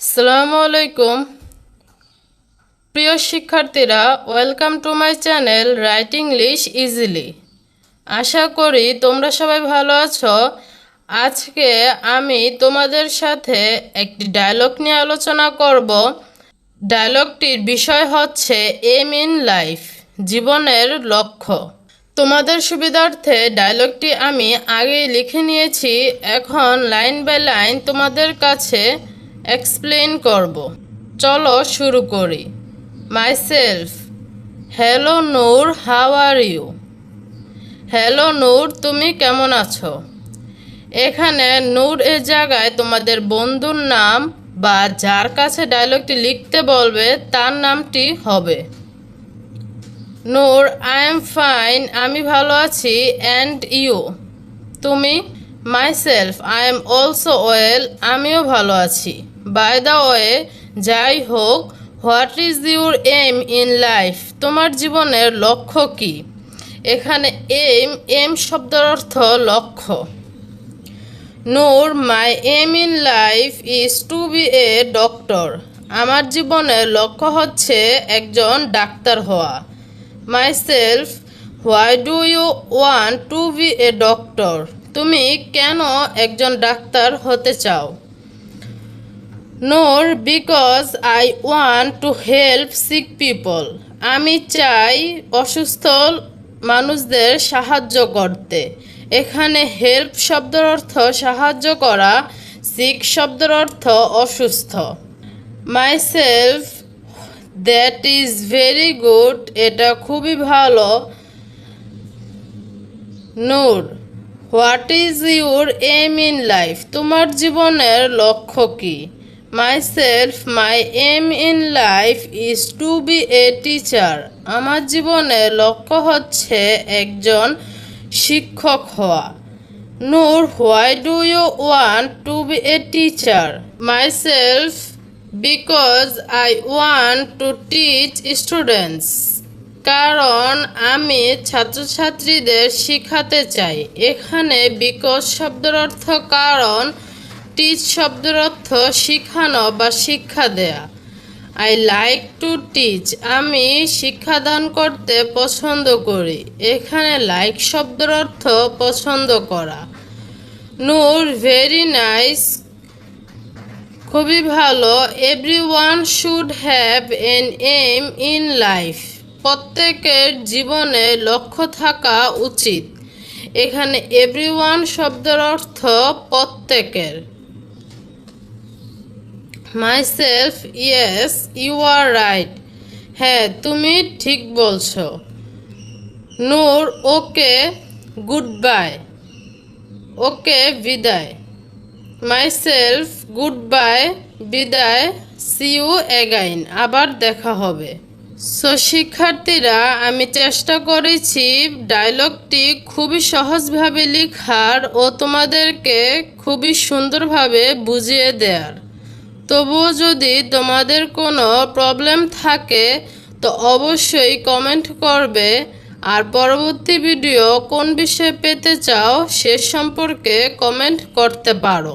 আসসালামু আলাইকুম প্রিয় শিক্ষার্থীরা, welcome to my channel write English easily. আশা করি তোমরা সবাই ভালো আছো। আজকে আমি তোমাদের সাথে একটি ডায়লগ নিয়ে আলোচনা করব। ডায়লগটির বিষয় হচ্ছে এম ইন লাইফ, জীবনের লক্ষ্য। তোমাদের সুবিধার্থে ডায়লগটি আমি আগেই লিখে নিয়েছি, এখন লাইন বাই লাইন তোমাদের কাছে এক্সপ্লেইন করব। চলো শুরু করি। Myself, hello Noor, how are you? Hello Noor, তুমি কেমন আছো? এখানে নূর এর জায়গায় তোমাদের বন্ধুর নাম বা যার কাছে ডায়লগটি লিখতে বলবে তার নামটি হবে। নূর, আই এম ফাইন, আমি ভালো আছি। And you? তুমি? Myself, I am also well, আমিও ভালো আছি। বাই দ্য ওয়ে, যাই হোক, what is your aim in life? তোমার জীবনের লক্ষ্য কি? এখানে এম শব্দের অর্থ লক্ষ্য। Noor, my aim in life is to be a doctor. আমার জীবনের লক্ষ্য হচ্ছে একজন ডাক্তার হওয়া। Myself, why do you want to be a doctor? তুমি কেন একজন ডাক্তার হতে চাও? Noor, because I want to help sick people. আমি চাই অসুস্থ মানুষদের সাহায্য করতে। এখানে হেল্প শব্দের অর্থ সাহায্য করা, সিক শব্দের অর্থ অসুস্থ। Myself, that is very good, এটা খুবই ভালো। Noor, what is your aim in life? তোমার জীবনের লক্ষ্য কি? Myself, my aim in life is to be a teacher. আমার জীবনের লক্ষ্য হচ্ছে একজন শিক্ষক হওয়া। Noor, why do you want to be a teacher? Myself, because I want to teach students. কারণ আমি ছাত্রছাত্রীদের শিখাতে চাই। এখানে বিকজ শব্দের অর্থ কারণ, টিচ শব্দের অর্থ শিখানো বা শিক্ষা দেয়া। আই লাইক টু টিচ, আমি শিক্ষাদান করতে পছন্দ করি। এখানে লাইক শব্দের অর্থ পছন্দ করা। নূর, ভেরি নাইস, খুবই ভালো। Everyone should have an aim in life. প্রত্যেকের জীবনে লক্ষ্য থাকা উচিত। এখানে এভরিওয়ান শব্দের অর্থ প্রত্যেকের। Myself, yes you are right, হ্যাঁ তুমি ঠিক বলছো। নূর, ওকে গুড বাই, ওকে বিদায়। মাইসেলফ, গুড বাই, বিদায়। সি ইউ অ্যাগাইন, আবার দেখা হবে। সো শিক্ষার্থীরা, আমি চেষ্টা করেছি ডায়লগটি খুবই সহজভাবে লেখার ও তোমাদেরকে খুবই সুন্দরভাবে বুঝিয়ে দেওয়ার। তবুও যদি তোমাদের কোনো প্রবলেম থাকে তো অবশ্যই কমেন্ট করবে। আর পরবর্তী ভিডিও কোন বিষয়ে পেতে চাও সে সম্পর্কে কমেন্ট করতে পারো।